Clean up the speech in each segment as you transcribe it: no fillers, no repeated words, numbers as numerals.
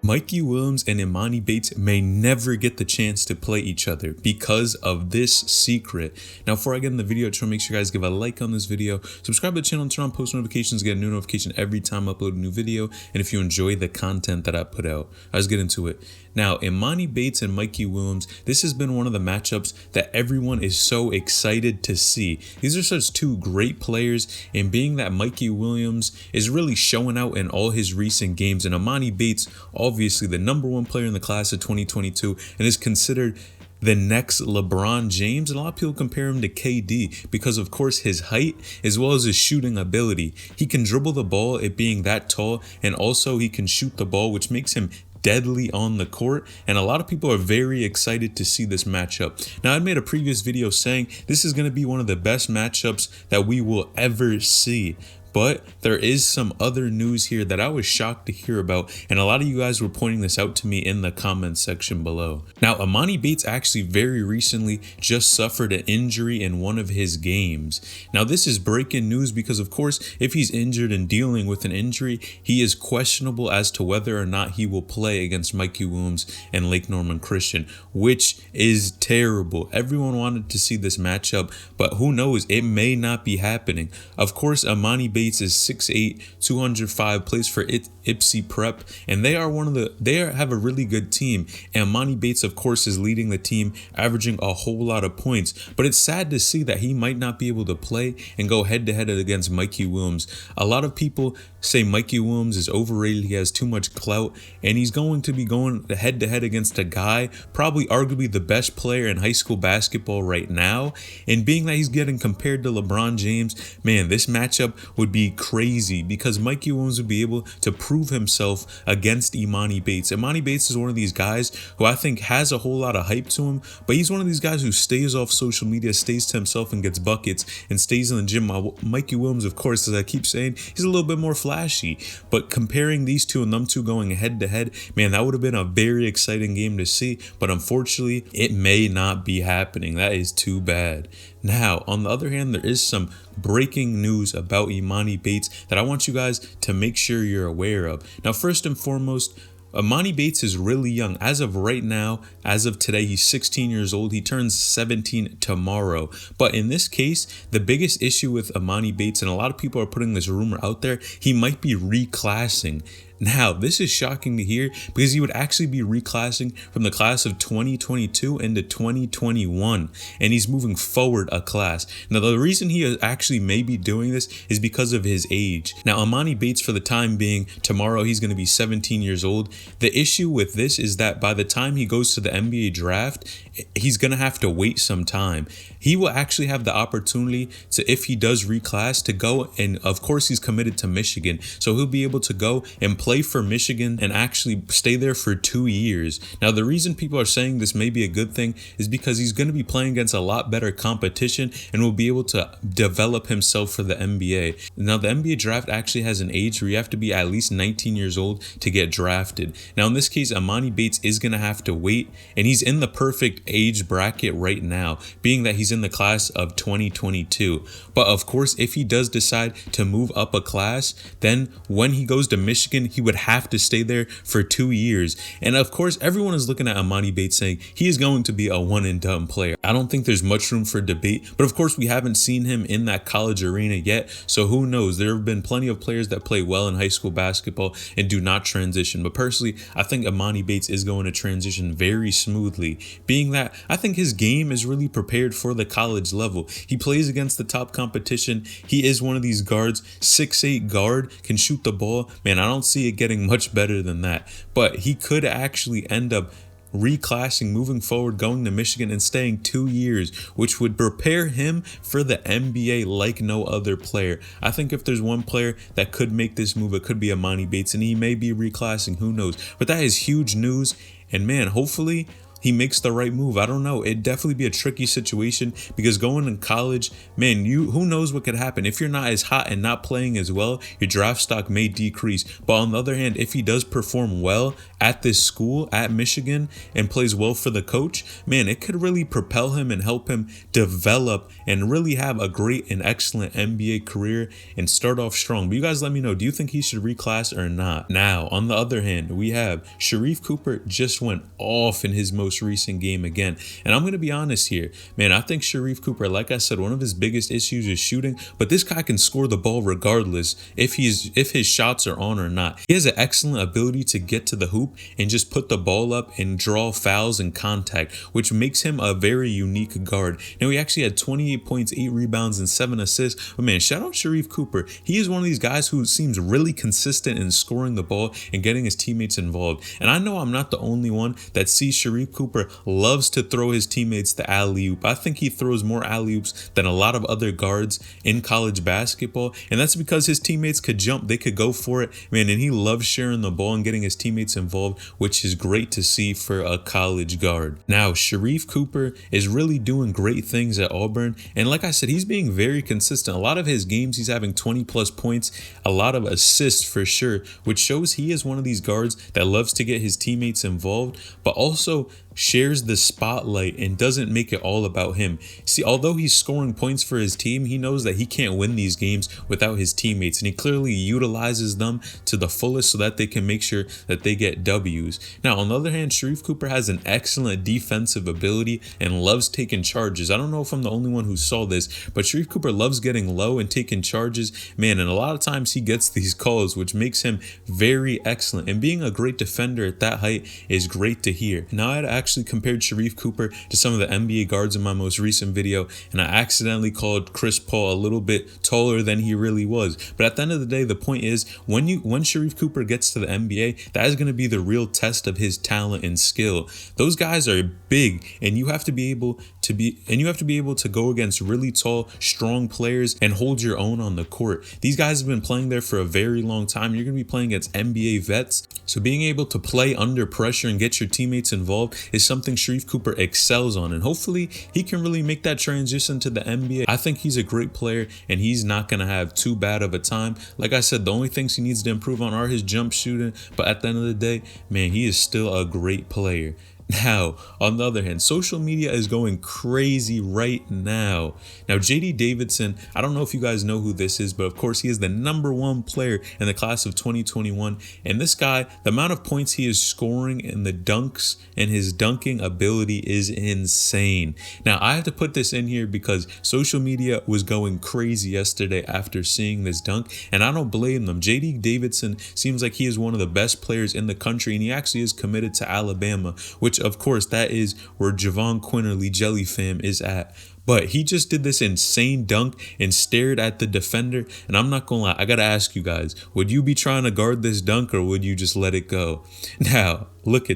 Mikey Williams and Amani Bates may never get the chance to play each other because of this secret. Now, before I get in the video, try to make sure you guys give a like on this video, subscribe to the channel, and turn on post notifications, get a new notification every time I upload a new video, and if you enjoy the content that I put out. Let's get into it. Now, Amani Bates and Mikey Williams, this has been one of the matchups that everyone is so excited to see. These are such two great players, and being that Mikey Williams is really showing out in all his recent games, and Amani Bates, obviously the #1 player in the class of 2022, and is considered the next LeBron James. And a lot of people compare him to KD because, of course, his height as well as his shooting ability. He can dribble the ball, it being that tall, and also he can shoot the ball, which makes him deadly on the court, and a lot of people are very excited to see this matchup. Now, I made a previous video saying this is going to be one of the best matchups that we will ever see. But there is some other news here that I was shocked to hear about, and a lot of you guys were pointing this out to me in the comments section below. Now, Amani Bates actually very recently just suffered an injury in one of his games. Now, this is breaking news because, of course, if he's injured and dealing with an injury, he is questionable as to whether or not he will play against Mikey Williams and Lake Norman Christian, which is terrible. Everyone wanted to see this matchup, but who knows, it may not be happening. Of course, Amani Bates is 6'8", 205, plays for Ipsy Prep, and they have a really good team. And Amani Bates, of course, is leading the team, averaging a whole lot of points. But it's sad to see that he might not be able to play and go head-to-head against Mikey Williams. A lot of people say Mikey Williams is overrated, he has too much clout, and he's going to be going head-to-head against a guy, probably arguably the best player in high school basketball right now. And being that he's getting compared to LeBron James, man, this matchup would be crazy because Mikey Williams would be able to prove himself against Emoni Bates. Emoni Bates is one of these guys who I think has a whole lot of hype to him, but he's one of these guys who stays off social media, stays to himself and gets buckets and stays in the gym. Mikey Williams, of course, as I keep saying, he's a little bit more flashy, but comparing these two and them two going head to head, man, that would have been a very exciting game to see, but unfortunately, it may not be happening. That is too bad. Now, on the other hand, there is some breaking news about Amani Bates that I want you guys to make sure you're aware of. Now, first and foremost, Amani Bates is really young. As of right now, as of today, he's 16 years old. He turns 17 tomorrow. But in this case, the biggest issue with Amani Bates, and a lot of people are putting this rumor out there, he might be reclassing. Now, this is shocking to hear because he would actually be reclassing from the class of 2022 into 2021, and he's moving forward a class. Now, the reason he is actually maybe doing this is because of his age. Now, Amani Bates, for the time being, tomorrow he's going to be 17 years old. The issue with this is that by the time he goes to the NBA draft, he's going to have to wait some time. He will actually have the opportunity to, if he does reclass, to go, and of course he's committed to Michigan, so he'll be able to go and play for Michigan and actually stay there for 2 years. Now, the reason people are saying this may be a good thing is because he's going to be playing against a lot better competition and will be able to develop himself for the NBA. Now, the NBA draft actually has an age where you have to be at least 19 years old to get drafted. Now, in this case, Amani Bates is going to have to wait, and he's in the perfect age bracket right now, being that he's in the class of 2022. But of course, if he does decide to move up a class, then when he goes to Michigan, he would have to stay there for 2 years. And of course, everyone is looking at Amani Bates saying he is going to be a one and done player. I don't think there's much room for debate, but of course, we haven't seen him in that college arena yet, so who knows? There have been plenty of players that play well in high school basketball and do not transition, but personally, I think Amani Bates is going to transition very smoothly, being that I think his game is really prepared for the college level. He plays against the top competition. He is one of these guards, 6'8" guard, can shoot the ball. Man, I don't see it getting much better than that, but he could actually end up reclassing, moving forward, going to Michigan and staying 2 years, which would prepare him for the NBA like no other player. I think if there's one player that could make this move, it could be Amani Bates, and he may be reclassing, who knows? But that is huge news, and man, hopefully he makes the right move. I don't know. It'd definitely be a tricky situation because going in college, man, who knows what could happen. If you're not as hot and not playing as well, your draft stock may decrease. But on the other hand, if he does perform well at this school, at Michigan, and plays well for the coach, man, it could really propel him and help him develop and really have a great and excellent NBA career and start off strong. But you guys let me know, do you think he should reclass or not? Now, on the other hand, we have Sharif Cooper just went off in his most recent game again. And I'm going to be honest here, man, I think Sharif Cooper, like I said, one of his biggest issues is shooting, but this guy can score the ball regardless if his shots are on or not. He has an excellent ability to get to the hoop and just put the ball up and draw fouls and contact, which makes him a very unique guard. Now, he actually had 28 points, 8 rebounds, and 7 assists. But man, shout out Sharif Cooper. He is one of these guys who seems really consistent in scoring the ball and getting his teammates involved. And I know I'm not the only one that sees Sharif Cooper loves to throw his teammates the alley-oop. I think he throws more alley-oops than a lot of other guards in college basketball, and that's because his teammates could jump, they could go for it, man, and he loves sharing the ball and getting his teammates involved, which is great to see for a college guard. Now, Sharif Cooper is really doing great things at Auburn, and like I said, he's being very consistent. A lot of his games, he's having 20 plus points, a lot of assists for sure, which shows he is one of these guards that loves to get his teammates involved, but also shares the spotlight and doesn't make it all about him. See, although he's scoring points for his team, he knows that he can't win these games without his teammates, and he clearly utilizes them to the fullest so that they can make sure that they get W's. Now, on the other hand, Sharif Cooper has an excellent defensive ability and loves taking charges. I don't know if I'm the only one who saw this, but Sharif Cooper loves getting low and taking charges, man, and a lot of times he gets these calls, which makes him very excellent. And being a great defender at that height is great to hear. Now, I had actually compared Sharif Cooper to some of the NBA guards in my most recent video, and I accidentally called Chris Paul a little bit taller than he really was. But at the end of the day, the point is, when Sharif Cooper gets to the NBA, that is going to be the real test of his talent and skill. Those guys are big, and you have to be able to go against really tall, strong players and hold your own on the court. These guys have been playing there for a very long time. You're going to be playing against NBA vets, so being able to play under pressure and get your teammates involved is something Sharif Cooper excels on, and hopefully he can really make that transition to the NBA. I think he's a great player, and he's not going to have too bad of a time. Like I said, the only things he needs to improve on are his jump shooting, but at the end of the day, man, he is still a great player. Now, on the other hand, social media is going crazy right now. Now, JD Davidson, I don't know if you guys know who this is, but of course he is the #1 player in the class of 2021. And this guy, the amount of points he is scoring in the dunks and his dunking ability is insane. Now, I have to put this in here because social media was going crazy yesterday after seeing this dunk, and I don't blame them. JD Davidson seems like he is one of the best players in the country, and he actually is committed to Alabama, which of course that is where Javon Quinterly Jelly Fam is at. But he just did this insane dunk and stared at the defender. And I'm not gonna lie, I gotta ask you guys, would you be trying to guard this dunk or would you just let it go? Now,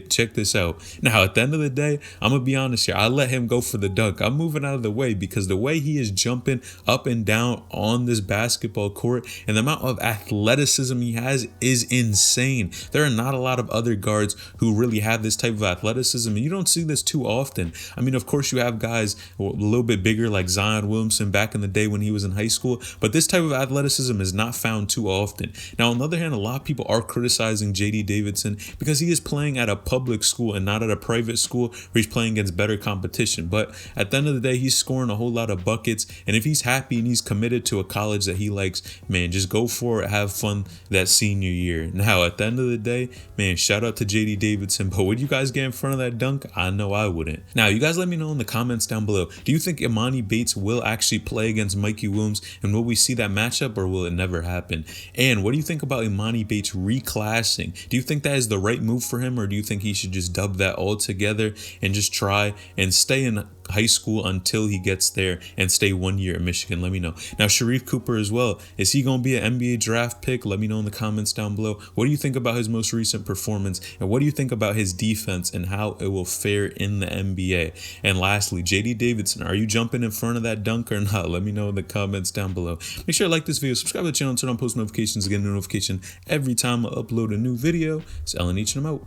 check this out. Now, at the end of the day, I'm gonna be honest here. I let him go for the dunk. I'm moving out of the way because the way he is jumping up and down on this basketball court and the amount of athleticism he has is insane. There are not a lot of other guards who really have this type of athleticism, and you don't see this too often. I mean, of course, you have guys a little bit bigger like Zion Williamson back in the day when he was in high school, but this type of athleticism is not found too often. Now, on the other hand, a lot of people are criticizing JD Davidson because he is playing at a public school and not at a private school where he's playing against better competition. But at the end of the day, he's scoring a whole lot of buckets, and if he's happy and he's committed to a college that he likes, man, just go for it, have fun that senior year. Now, at the end of the day, man, shout out to JD Davidson, but would you guys get in front of that dunk? I know I wouldn't. Now, you guys let me know in the comments down below, do you think Amani Bates will actually play against Mikey Williams, and will we see that matchup, or will it never happen? And what do you think about Amani Bates reclassing? Do you think that is the right move for him, or do you think he should just dub that all together and just try and stay in high school until he gets there and stay 1 year at Michigan? Let me know. Now, Sharif Cooper as well, is he going to be an NBA draft pick? Let me know in the comments down below. What do you think about his most recent performance, and what do you think about his defense and how it will fare in the NBA? And lastly, JD Davidson, are you jumping in front of that dunk or not? Let me know in the comments down below. Make sure to like this video, subscribe to the channel, and turn on post notifications to get a notification every time I upload a new video. It's Ellen Each, and I'm out.